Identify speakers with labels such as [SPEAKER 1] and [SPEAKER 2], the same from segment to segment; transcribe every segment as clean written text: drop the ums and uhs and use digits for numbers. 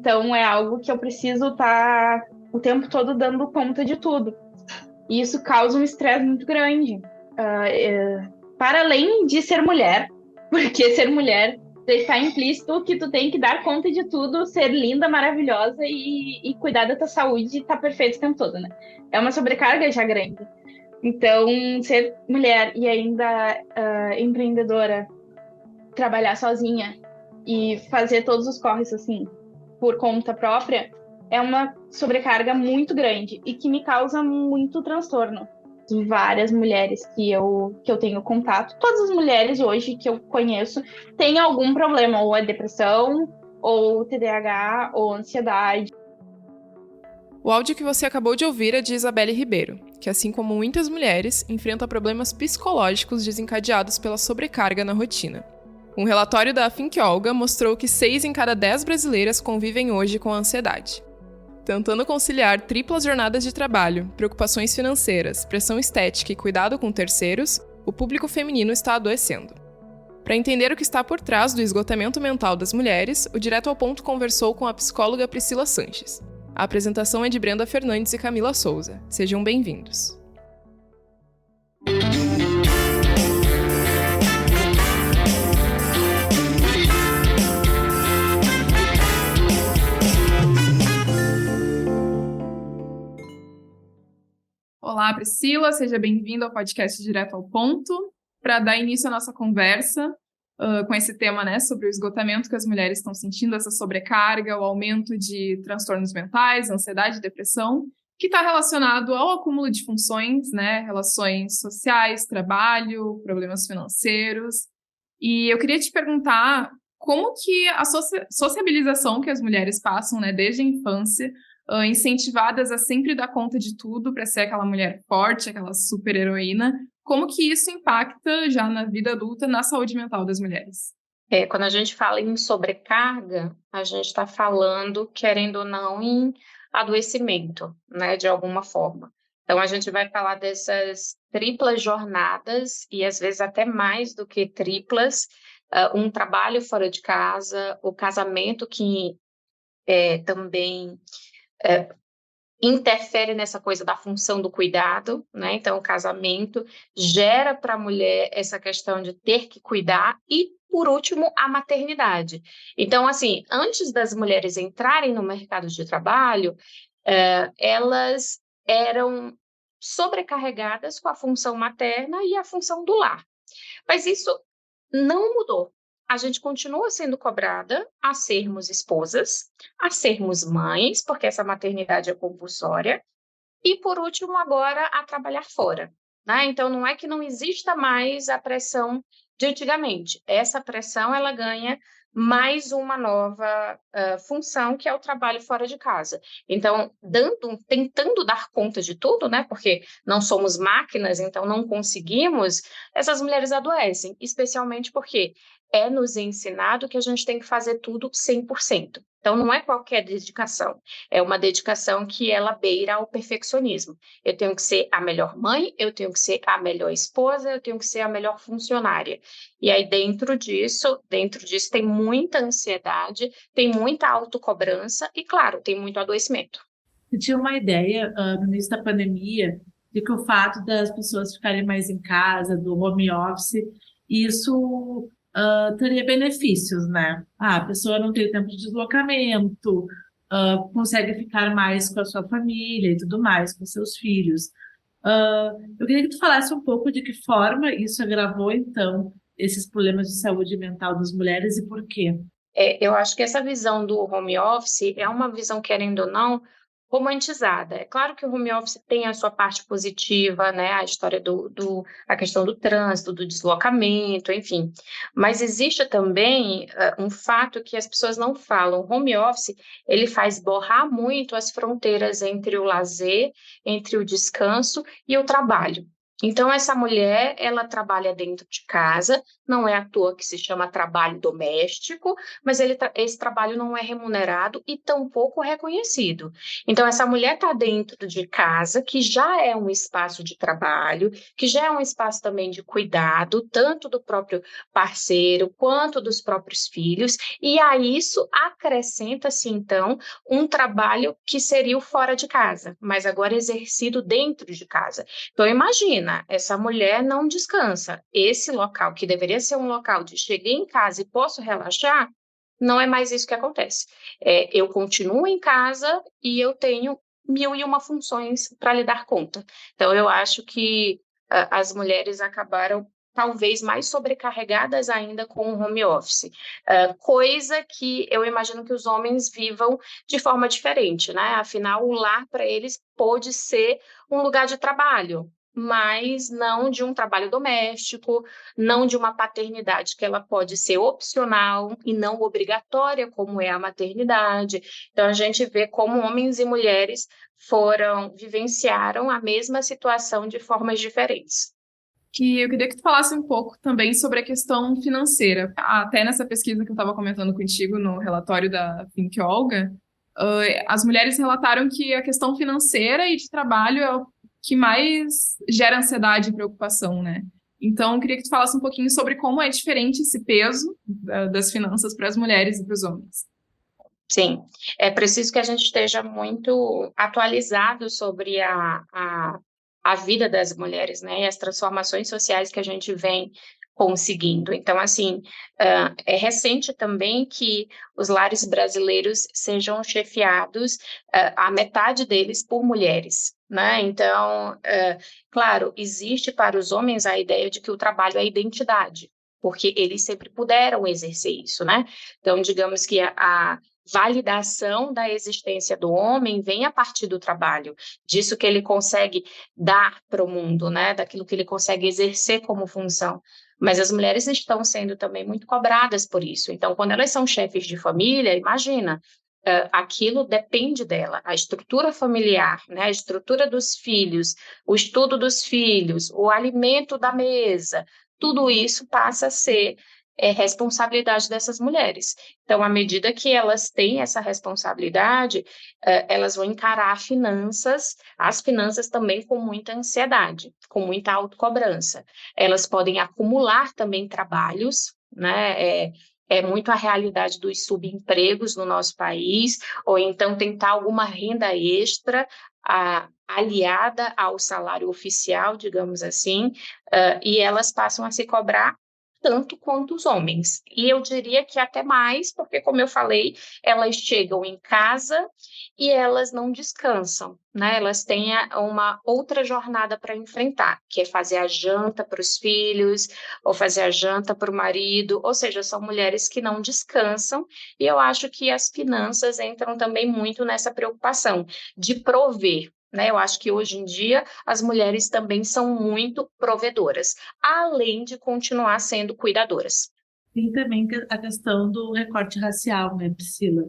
[SPEAKER 1] Então é algo que eu preciso estar o tempo todo dando conta de tudo. E isso causa um estresse muito grande. Para além de ser mulher, porque ser mulher está implícito que tu tem que dar conta de tudo, ser linda, maravilhosa e cuidar da tua saúde e estar perfeito o tempo todo, né? É uma sobrecarga já grande. Então, ser mulher e ainda empreendedora, trabalhar sozinha e fazer todos os corres assim, por conta própria, é uma sobrecarga muito grande e que me causa muito transtorno. De várias mulheres que eu tenho contato, todas as mulheres hoje que eu conheço têm algum problema, ou é depressão, ou TDAH, ou ansiedade.
[SPEAKER 2] O áudio que você acabou de ouvir é de Isabelle Ribeiro, que, assim como muitas mulheres, enfrenta problemas psicológicos desencadeados pela sobrecarga na rotina. Um relatório da Think Olga mostrou que 6 em cada 10 brasileiras convivem hoje com a ansiedade. Tentando conciliar triplas jornadas de trabalho, preocupações financeiras, pressão estética e cuidado com terceiros, o público feminino está adoecendo. Para entender o que está por trás do esgotamento mental das mulheres, o Direto ao Ponto conversou com a psicóloga Priscila Sanches. A apresentação é de Brenda Fernandes e Camila Souza. Sejam bem-vindos. Olá, Priscila, seja bem-vinda ao podcast Direto ao Ponto. Para dar início à nossa conversa com esse tema, né, sobre o esgotamento que as mulheres estão sentindo, essa sobrecarga, o aumento de transtornos mentais, ansiedade e depressão, que está relacionado ao acúmulo de funções, né, relações sociais, trabalho, problemas financeiros. E eu queria te perguntar como que a sociabilização que as mulheres passam, né, desde a infância, incentivadas a sempre dar conta de tudo para ser aquela mulher forte, aquela super-heroína, como que isso impacta já na vida adulta, na saúde mental das mulheres?
[SPEAKER 3] Quando a gente fala em sobrecarga, a gente está falando, querendo ou não, em adoecimento, né, de alguma forma. Então, a gente vai falar dessas triplas jornadas, e às vezes até mais do que triplas, um trabalho fora de casa, o casamento que também interfere nessa coisa da função do cuidado, né? Então, o casamento gera para a mulher essa questão de ter que cuidar e, por último, a maternidade. Então, assim, antes das mulheres entrarem no mercado de trabalho, elas eram sobrecarregadas com a função materna e a função do lar. Mas isso não mudou. A gente continua sendo cobrada a sermos esposas, a sermos mães, porque essa maternidade é compulsória, e, por último, agora, a trabalhar fora, né? Então, não é que não exista mais a pressão de antigamente. Essa pressão, ela ganha mais uma nova função, que é o trabalho fora de casa. Então, tentando dar conta de tudo, né? Porque não somos máquinas, então não conseguimos, essas mulheres adoecem, especialmente porque é nos ensinado que a gente tem que fazer tudo 100%. Então, não é qualquer dedicação, é uma dedicação que ela beira ao perfeccionismo. Eu tenho que ser a melhor mãe, eu tenho que ser a melhor esposa, eu tenho que ser a melhor funcionária. E aí, dentro disso tem muita ansiedade, tem muita autocobrança e, claro, tem muito adoecimento.
[SPEAKER 4] Eu tinha uma ideia, no início da pandemia, de que o fato das pessoas ficarem mais em casa, do home office, isso teria benefícios, né? A pessoa não tem tempo de deslocamento, consegue ficar mais com a sua família e tudo mais, com seus filhos. Eu queria que tu falasse um pouco de que forma isso agravou, então, esses problemas de saúde mental das mulheres e por quê.
[SPEAKER 3] Eu acho que essa visão do home office é uma visão, querendo ou não, romantizada. É claro que o home office tem a sua parte positiva, né? A história a questão do trânsito, do deslocamento, enfim. Mas existe também um fato que as pessoas não falam. O home office, ele faz borrar muito as fronteiras entre o lazer, entre o descanso e o trabalho. Então, essa mulher, ela trabalha dentro de casa, não é à toa que se chama trabalho doméstico, mas esse trabalho não é remunerado e tampouco reconhecido. Então, essa mulher está dentro de casa, que já é um espaço de trabalho, que já é um espaço também de cuidado, tanto do próprio parceiro quanto dos próprios filhos, e a isso acrescenta-se, então, um trabalho que seria o fora de casa, mas agora exercido dentro de casa. Então, imagina, essa mulher não descansa. Esse local, que deveria ser um local de cheguei em casa e posso relaxar, não é mais isso que acontece. Eu continuo em casa e eu tenho 1001 funções para lhe dar conta. Então, eu acho que as mulheres acabaram talvez mais sobrecarregadas ainda com o home office, coisa que eu imagino que os homens vivam de forma diferente, né? Afinal, o lar para eles pode ser um lugar de trabalho, mas não de um trabalho doméstico, não de uma paternidade que ela pode ser opcional e não obrigatória, como é a maternidade. Então, a gente vê como homens e mulheres vivenciaram a mesma situação de formas diferentes.
[SPEAKER 2] E eu queria que tu falasse um pouco também sobre a questão financeira. Até nessa pesquisa que eu estava comentando contigo no relatório da Think Olga, as mulheres relataram que a questão financeira e de trabalho é o que mais gera ansiedade e preocupação, né? Então, eu queria que tu falasse um pouquinho sobre como é diferente esse peso das finanças para as mulheres e para os homens.
[SPEAKER 3] Sim, é preciso que a gente esteja muito atualizado sobre a vida das mulheres, né, e as transformações sociais que a gente vem conseguindo. Então, assim, é recente também que os lares brasileiros sejam chefiados, a metade deles por mulheres, né? Então, claro, existe para os homens a ideia de que o trabalho é identidade, porque eles sempre puderam exercer isso, né? Então, digamos que a validação da existência do homem vem a partir do trabalho, disso que ele consegue dar para o mundo, né? Daquilo que ele consegue exercer como função. Mas as mulheres estão sendo também muito cobradas por isso. Então, quando elas são chefes de família, imagina, aquilo depende dela, a estrutura familiar, né? A estrutura dos filhos, o estudo dos filhos, o alimento da mesa, tudo isso passa a ser responsabilidade dessas mulheres. Então, à medida que elas têm essa responsabilidade, elas vão encarar as finanças também com muita ansiedade, com muita autocobrança. Elas podem acumular também trabalhos, né? É muito a realidade dos subempregos no nosso país, ou então tentar alguma renda extra, aliada ao salário oficial, digamos assim, e elas passam a se cobrar tanto quanto os homens. E eu diria que até mais, porque, como eu falei, elas chegam em casa e elas não descansam, né? Elas têm uma outra jornada para enfrentar, que é fazer a janta para os filhos, ou fazer a janta para o marido, ou seja, são mulheres que não descansam, e eu acho que as finanças entram também muito nessa preocupação de prover, né? Eu acho que hoje em dia as mulheres também são muito provedoras, além de continuar sendo cuidadoras.
[SPEAKER 4] Tem também a questão do recorte racial, né, Priscila?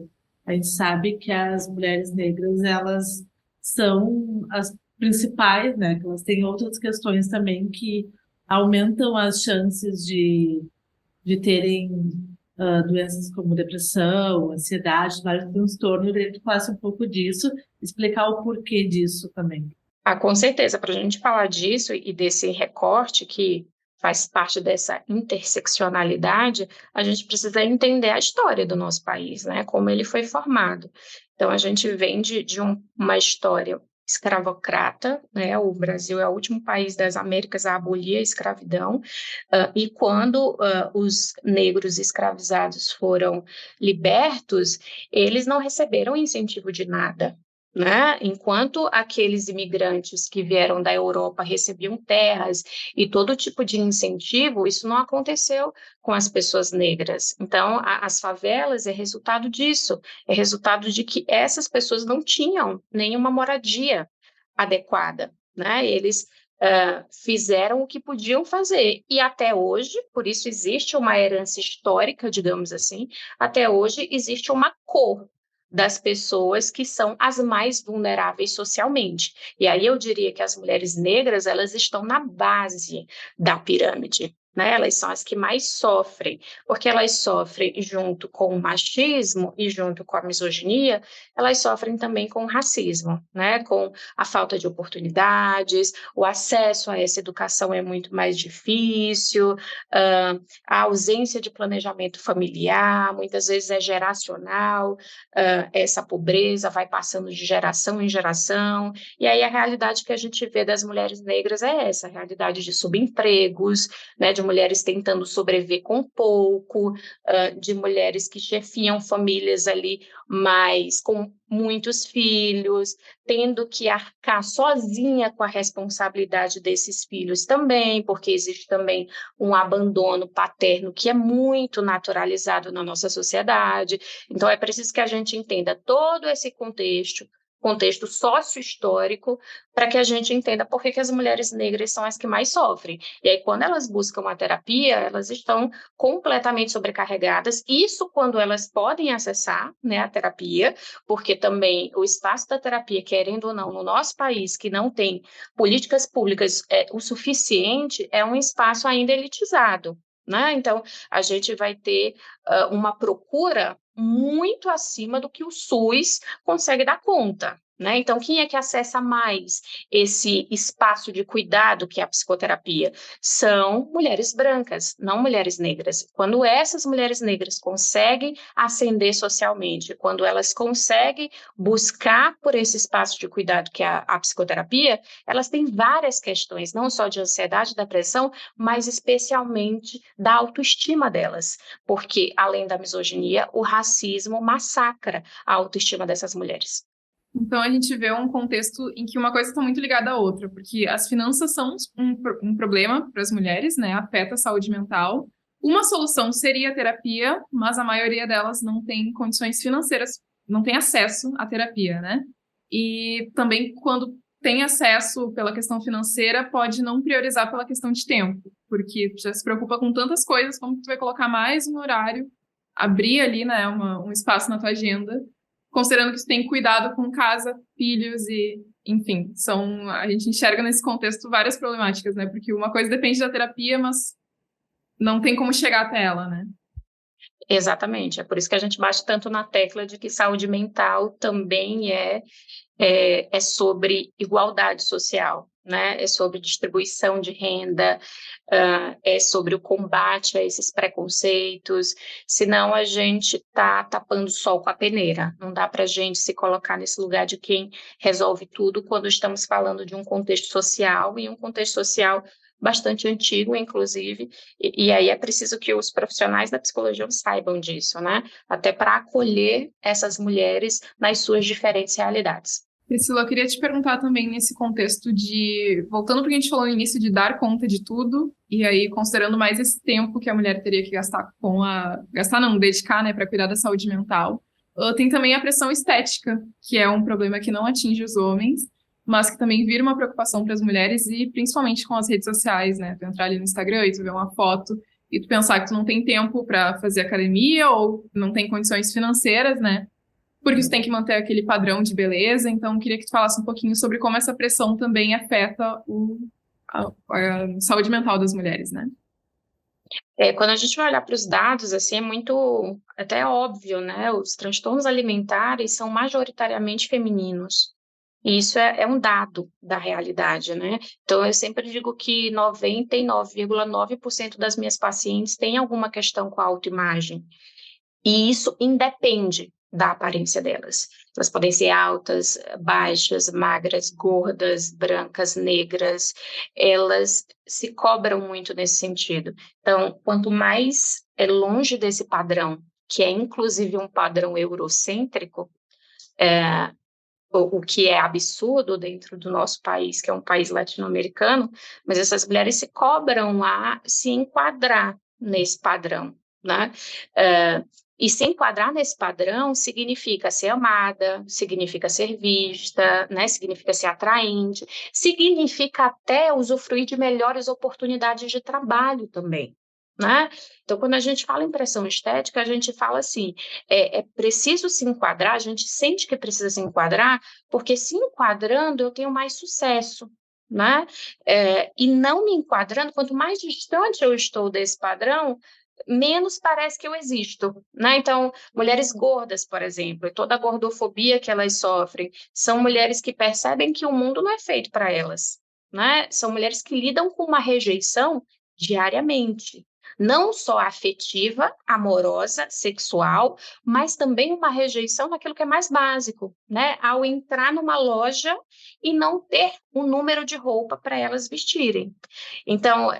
[SPEAKER 4] A gente sabe que as mulheres negras, elas são as principais, né? Que elas têm outras questões também que aumentam as chances de terem doenças como depressão, ansiedade, vários transtornos. Eu queria que tu falasse um pouco disso, explicar o porquê disso também.
[SPEAKER 3] Com certeza, para a gente falar disso e desse recorte que faz parte dessa interseccionalidade, a gente precisa entender a história do nosso país, né? Como ele foi formado. Então, a gente vem de uma história escravocrata, né? O Brasil é o último país das Américas a abolir a escravidão, e quando os negros escravizados foram libertos, eles não receberam incentivo de nada, né? Enquanto aqueles imigrantes que vieram da Europa recebiam terras e todo tipo de incentivo, isso não aconteceu com as pessoas negras. Então, as favelas é resultado disso, é resultado de que essas pessoas não tinham nenhuma moradia adequada, né? Eles fizeram o que podiam fazer, e até hoje, por isso existe uma herança histórica, digamos assim, até hoje existe uma cor, das pessoas que são as mais vulneráveis socialmente. E aí eu diria que as mulheres negras, elas estão na base da pirâmide, né? Elas são as que mais sofrem, porque elas sofrem junto com o machismo e junto com a misoginia, elas sofrem também com o racismo, né? Com a falta de oportunidades, o acesso a essa educação é muito mais difícil, a ausência de planejamento familiar, muitas vezes é geracional, essa pobreza vai passando de geração em geração, e aí a realidade que a gente vê das mulheres negras é essa, a realidade de subempregos, né, de mulheres tentando sobreviver com pouco, de mulheres que chefiam famílias ali, mas com muitos filhos, tendo que arcar sozinha com a responsabilidade desses filhos também, porque existe também um abandono paterno que é muito naturalizado na nossa sociedade. Então, é preciso que a gente entenda todo esse contexto sócio-histórico, para que a gente entenda por que as mulheres negras são as que mais sofrem. E aí, quando elas buscam a terapia, elas estão completamente sobrecarregadas, isso quando elas podem acessar, né, a terapia, porque também o espaço da terapia, querendo ou não, no nosso país, que não tem políticas públicas o suficiente, é um espaço ainda elitizado, né? Então, a gente vai ter uma procura muito acima do que o SUS consegue dar conta, né? Então, quem é que acessa mais esse espaço de cuidado que é a psicoterapia? São mulheres brancas, não mulheres negras. Quando essas mulheres negras conseguem ascender socialmente, quando elas conseguem buscar por esse espaço de cuidado que é a psicoterapia, elas têm várias questões, não só de ansiedade e depressão, mas especialmente da autoestima delas, porque, além da misoginia, o racismo massacra a autoestima dessas mulheres.
[SPEAKER 2] Então, a gente vê um contexto em que uma coisa está muito ligada à outra, porque as finanças são um problema para as mulheres, né? Afeta a saúde mental. Uma solução seria a terapia, mas a maioria delas não tem condições financeiras, não tem acesso à terapia, né? E também, quando tem acesso pela questão financeira, pode não priorizar pela questão de tempo, porque já se preocupa com tantas coisas, como tu vai colocar mais um horário, abrir ali, né, um espaço na tua agenda, considerando que você tem cuidado com casa, filhos e, enfim, a gente enxerga nesse contexto várias problemáticas, né? Porque uma coisa depende da terapia, mas não tem como chegar até ela, né?
[SPEAKER 3] Exatamente, é por isso que a gente bate tanto na tecla de que saúde mental também é sobre igualdade social, né? É sobre distribuição de renda, é sobre o combate a esses preconceitos, senão a gente está tapando o sol com a peneira. Não dá para a gente se colocar nesse lugar de quem resolve tudo quando estamos falando de um contexto social, e um contexto social bastante antigo, inclusive, e aí é preciso que os profissionais da psicologia saibam disso, né? Até para acolher essas mulheres nas suas diferentes realidades.
[SPEAKER 2] Priscila, eu queria te perguntar também nesse contexto voltando para o que a gente falou no início, de dar conta de tudo, e aí considerando mais esse tempo que a mulher teria que dedicar, né, para cuidar da saúde mental. Tem também a pressão estética, que é um problema que não atinge os homens, mas que também vira uma preocupação para as mulheres, e principalmente com as redes sociais, né? Tu entrar ali no Instagram e tu ver uma foto e tu pensar que tu não tem tempo para fazer academia ou não tem condições financeiras, né? Porque tu tem que manter aquele padrão de beleza. Então, queria que tu falasse um pouquinho sobre como essa pressão também afeta a saúde mental das mulheres, né?
[SPEAKER 3] Quando a gente vai olhar para os dados, assim, é muito até óbvio, né? Os transtornos alimentares são majoritariamente femininos. E isso é um dado da realidade, né? Então, eu sempre digo que 99,9% das minhas pacientes têm alguma questão com a autoimagem. E isso independe da aparência delas. Elas podem ser altas, baixas, magras, gordas, brancas, negras. Elas se cobram muito nesse sentido. Então, quanto mais é longe desse padrão, que é inclusive um padrão eurocêntrico, o que é absurdo dentro do nosso país, que é um país latino-americano, mas essas mulheres se cobram a se enquadrar nesse padrão, né? E se enquadrar nesse padrão significa ser amada, significa ser vista, né? Significa ser atraente, significa até usufruir de melhores oportunidades de trabalho também. né? Então, quando a gente fala em pressão estética, a gente fala assim, é preciso se enquadrar, a gente sente que precisa se enquadrar, porque se enquadrando eu tenho mais sucesso, né? E não me enquadrando, quanto mais distante eu estou desse padrão, menos parece que eu existo, né? Então, mulheres gordas, por exemplo, e toda a gordofobia que elas sofrem, são mulheres que percebem que o mundo não é feito para elas, né? São mulheres que lidam com uma rejeição diariamente, não só afetiva, amorosa, sexual, mas também uma rejeição naquilo que é mais básico, né? Ao entrar numa loja e não ter um número de roupa para elas vestirem. Então,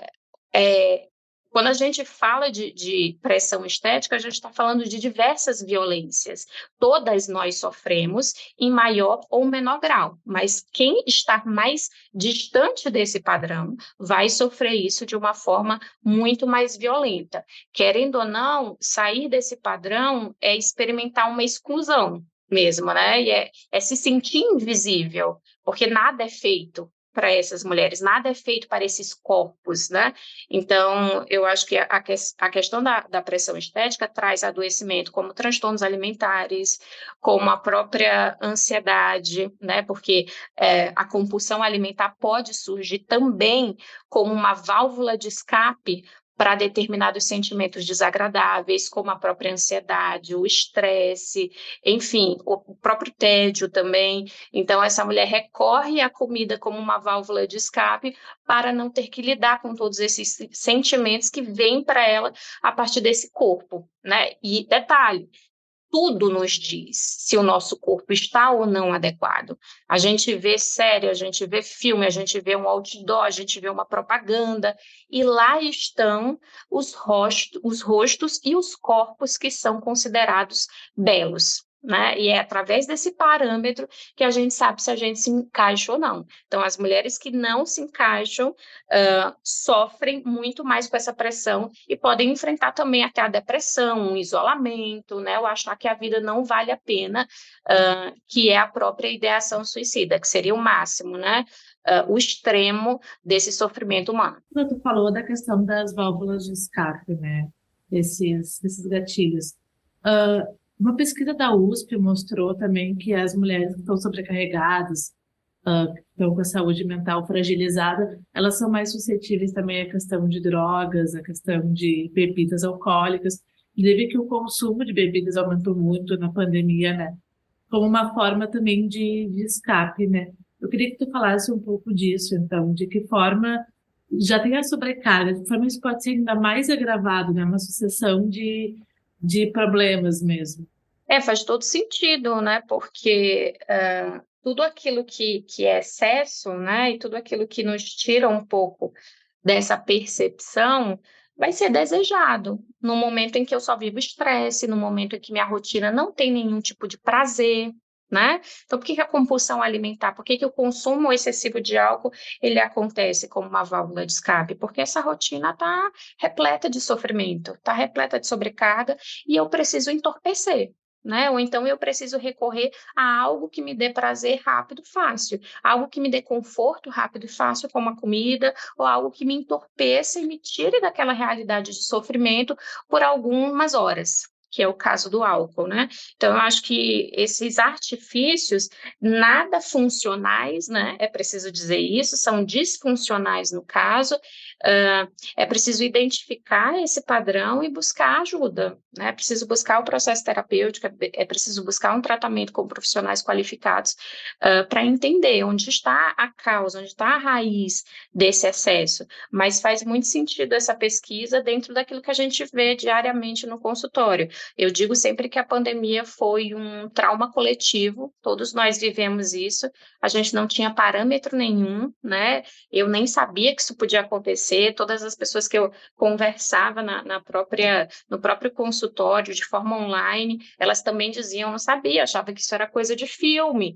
[SPEAKER 3] é, quando a gente fala de pressão estética, a gente está falando de diversas violências. Todas nós sofremos em maior ou menor grau, mas quem está mais distante desse padrão vai sofrer isso de uma forma muito mais violenta. Querendo ou não, sair desse padrão é experimentar uma exclusão mesmo, né? E é se sentir invisível, porque nada é feito para essas mulheres, nada é feito para esses corpos, né? Então, eu acho que a questão da pressão estética traz adoecimento como transtornos alimentares, como a própria ansiedade, né? Porque a compulsão alimentar pode surgir também como uma válvula de escape para determinados sentimentos desagradáveis, como a própria ansiedade, o estresse, enfim, o próprio tédio também. Então, essa mulher recorre à comida como uma válvula de escape para não ter que lidar com todos esses sentimentos que vêm para ela a partir desse corpo, né? E detalhe, tudo nos diz se o nosso corpo está ou não adequado. A gente vê série, a gente vê filme, a gente vê um outdoor, a gente vê uma propaganda, e lá estão os rostos e os corpos que são considerados belos, né? E é através desse parâmetro que a gente sabe se a gente se encaixa ou não. Então, as mulheres que não se encaixam sofrem muito mais com essa pressão e podem enfrentar também até a depressão, o isolamento, né? O achar que a vida não vale a pena, que é a própria ideação suicida, que seria o máximo, né? O extremo desse sofrimento humano.
[SPEAKER 4] Tu falou da questão das válvulas de escape, né? Esses gatilhos. Uma pesquisa da USP mostrou também que as mulheres que estão sobrecarregadas, que estão com a saúde mental fragilizada, elas são mais suscetíveis também à questão de drogas, à questão de bebidas alcoólicas. Inclusive que o consumo de bebidas aumentou muito na pandemia, né? Como uma forma também de escape, né? Eu queria que tu falasse um pouco disso, então, de que forma já tem a sobrecarga, de que forma isso pode ser ainda mais agravado, né? Uma sucessão de problemas mesmo.
[SPEAKER 3] Faz todo sentido, né? Porque tudo aquilo que é excesso, né? E tudo aquilo que nos tira um pouco dessa percepção vai ser desejado no momento em que eu só vivo estresse, no momento em que minha rotina não tem nenhum tipo de prazer, né? Então, por que a compulsão alimentar, por que o consumo excessivo de álcool ele acontece como uma válvula de escape? Porque essa rotina está repleta de sofrimento, está repleta de sobrecarga e eu preciso entorpecer. Né? Ou então eu preciso recorrer a algo que me dê prazer rápido, fácil, algo que me dê conforto rápido e fácil, como a comida, ou algo que me entorpeça e me tire daquela realidade de sofrimento por algumas horas, que é o caso do álcool, né? Então, eu acho que esses artifícios nada funcionais, né? É preciso dizer isso, são disfuncionais no caso. É preciso identificar esse padrão e buscar ajuda, né? É preciso buscar o processo terapêutico, é preciso buscar um tratamento com profissionais qualificados para entender onde está a causa, onde está a raiz desse excesso. Mas faz muito sentido essa pesquisa dentro daquilo que a gente vê diariamente no consultório. Eu digo sempre que a pandemia foi um trauma coletivo, todos nós vivemos isso, a gente não tinha parâmetro nenhum, né? Eu nem sabia que isso podia acontecer, todas as pessoas que eu conversava no próprio consultório, de forma online, elas também diziam, não sabia, achava que isso era coisa de filme,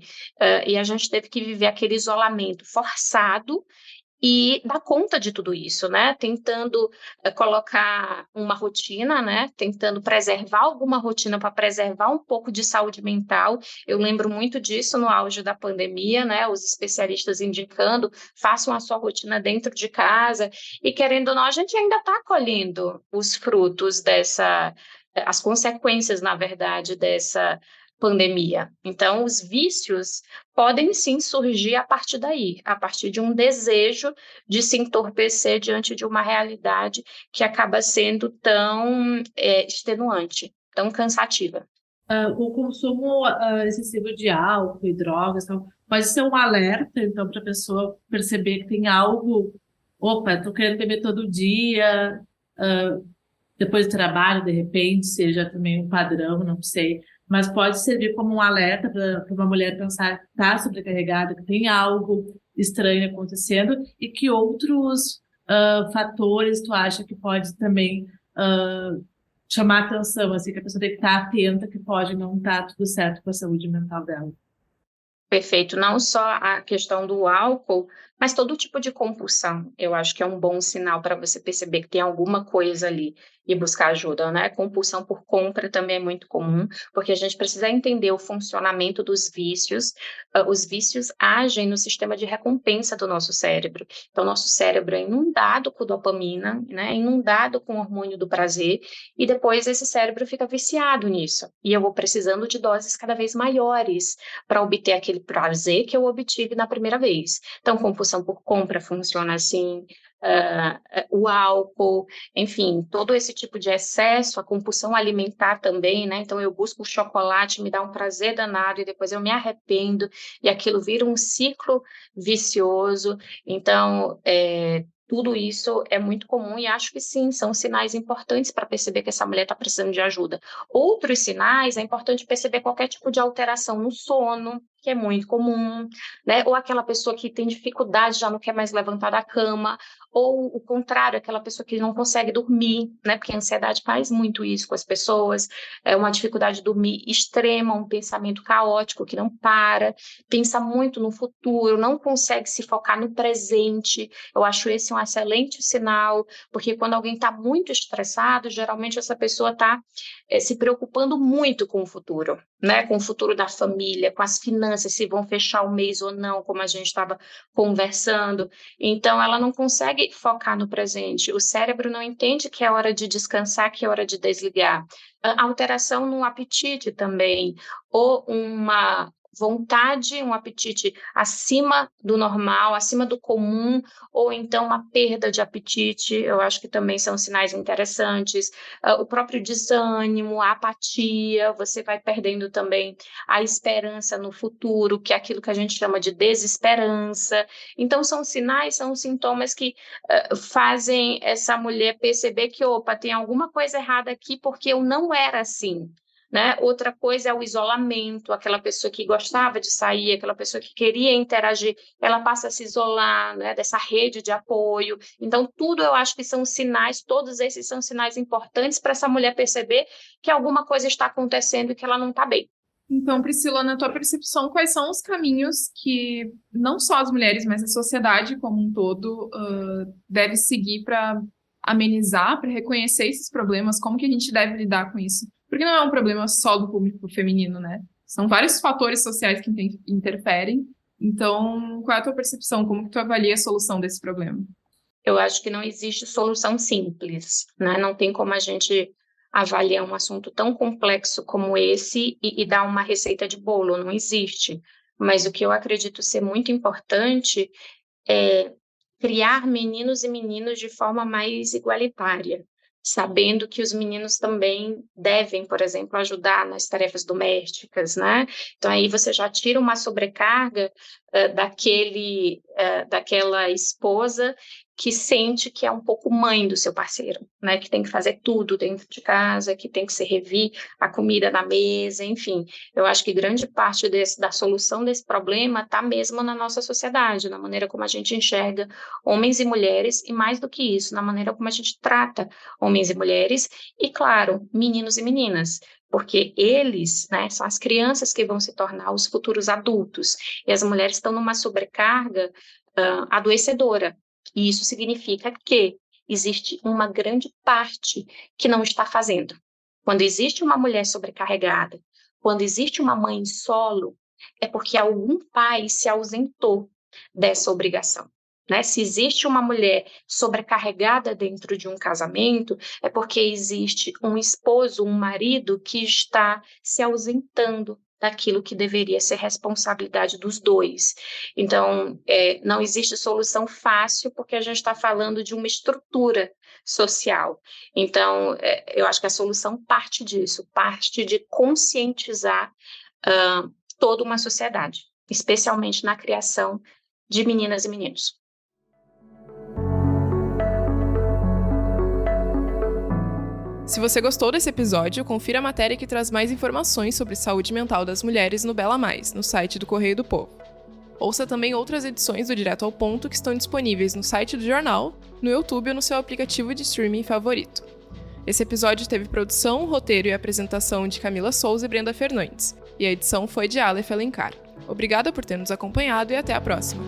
[SPEAKER 3] e a gente teve que viver aquele isolamento forçado e dar conta de tudo isso, né? Tentando colocar uma rotina, né? Tentando preservar alguma rotina para preservar um pouco de saúde mental. Eu lembro muito disso no auge da pandemia, né? Os especialistas indicando, façam a sua rotina dentro de casa, e querendo ou não, a gente ainda está colhendo os frutos as consequências, na verdade, dessa pandemia. Então, os vícios podem sim surgir a partir daí, a partir de um desejo de se entorpecer diante de uma realidade que acaba sendo tão extenuante, tão cansativa.
[SPEAKER 4] O consumo excessivo de álcool e drogas pode ser um alerta, então, para a pessoa perceber que tem algo. Opa, estou querendo beber todo dia, depois do trabalho, de repente, seja também um padrão, não sei. Mas pode servir como um alerta para uma mulher pensar que está sobrecarregada, que tem algo estranho acontecendo e que outros fatores tu acha que pode também chamar atenção, assim, que a pessoa tem que estar atenta, que pode não estar tudo certo com a saúde mental dela.
[SPEAKER 3] Perfeito, não só a questão do álcool, mas todo tipo de compulsão. Eu acho que é um bom sinal para você perceber que tem alguma coisa ali e buscar ajuda, né? Compulsão por compra também é muito comum, porque a gente precisa entender o funcionamento dos vícios. Os vícios agem no sistema de recompensa do nosso cérebro. Então, nosso cérebro é inundado com dopamina, né? É inundado com o hormônio do prazer, e depois esse cérebro fica viciado nisso. E eu vou precisando de doses cada vez maiores para obter aquele prazer que eu obtive na primeira vez. Então, compulsão por compra funciona assim, o álcool, enfim, todo esse tipo de excesso, a compulsão alimentar também, né? Então, eu busco o chocolate, me dá um prazer danado e depois eu me arrependo e aquilo vira um ciclo vicioso. Então, tudo isso é muito comum e acho que sim, são sinais importantes para perceber que essa mulher está precisando de ajuda. Outros sinais, é importante perceber qualquer tipo de alteração no sono, que é muito comum, né? Ou aquela pessoa que tem dificuldade, já não quer mais levantar da cama, ou o contrário, aquela pessoa que não consegue dormir, né? Porque a ansiedade faz muito isso com as pessoas, é uma dificuldade de dormir extrema, um pensamento caótico que não para, pensa muito no futuro, não consegue se focar no presente. Eu acho esse um excelente sinal, porque quando alguém está muito estressado, geralmente essa pessoa está se preocupando muito com o futuro, né? Com o futuro da família, com as finanças, se vão fechar o mês ou não, como a gente estava conversando. Então, ela não consegue focar no presente. O cérebro não entende que é hora de descansar, que é hora de desligar. A alteração no apetite também, ou uma vontade, um apetite acima do normal, acima do comum, ou então uma perda de apetite, eu acho que também são sinais interessantes. O próprio desânimo, a apatia, você vai perdendo também a esperança no futuro, que é aquilo que a gente chama de desesperança. Então, são sinais, são sintomas que fazem essa mulher perceber que, opa, tem alguma coisa errada aqui, porque eu não era assim. Né? Outra coisa é o isolamento, aquela pessoa que gostava de sair, aquela pessoa que queria interagir, ela passa a se isolar, né? Dessa rede de apoio. Então, tudo eu acho que são sinais, todos esses são sinais importantes para essa mulher perceber que alguma coisa está acontecendo e que ela não está bem.
[SPEAKER 2] Então, Priscila, na tua percepção, quais são os caminhos que não só as mulheres, mas a sociedade como um todo deve seguir para amenizar, para reconhecer esses problemas? Como que a gente deve lidar com isso? Porque não é um problema só do público feminino, né? São vários fatores sociais que interferem. Então, qual é a tua percepção? Como que tu avalia a solução desse problema?
[SPEAKER 3] Eu acho que não existe solução simples, né? Não tem como a gente avaliar um assunto tão complexo como esse e dar uma receita de bolo, não existe. Mas o que eu acredito ser muito importante é criar meninos e meninas de forma mais igualitária, sabendo que os meninos também devem, por exemplo, ajudar nas tarefas domésticas, né? Então, aí você já tira uma sobrecarga daquela esposa que sente que é um pouco mãe do seu parceiro, né? Que tem que fazer tudo dentro de casa, que tem que servir a comida na mesa, enfim. Eu acho que grande parte da solução desse problema está mesmo na nossa sociedade, na maneira como a gente enxerga homens e mulheres, e mais do que isso, na maneira como a gente trata homens e mulheres, e, claro, meninos e meninas, porque eles, né, são as crianças que vão se tornar os futuros adultos, e as mulheres estão numa sobrecarga adoecedora, E isso significa que existe uma grande parte que não está fazendo. Quando existe uma mulher sobrecarregada, quando existe uma mãe solo, é porque algum pai se ausentou dessa obrigação. Né? Se existe uma mulher sobrecarregada dentro de um casamento, é porque existe um esposo, um marido que está se ausentando daquilo que deveria ser responsabilidade dos dois. Então, não existe solução fácil, porque a gente está falando de uma estrutura social. Então, eu acho que a solução parte disso, parte de conscientizar toda uma sociedade, especialmente na criação de meninas e meninos.
[SPEAKER 2] Se você gostou desse episódio, confira a matéria que traz mais informações sobre saúde mental das mulheres no Bela Mais, no site do Correio do Povo. Ouça também outras edições do Direto ao Ponto que estão disponíveis no site do jornal, no YouTube ou no seu aplicativo de streaming favorito. Esse episódio teve produção, roteiro e apresentação de Camila Souza e Brenda Fernandes, e a edição foi de Aleph Alencar. Obrigada por ter nos acompanhado e até a próxima!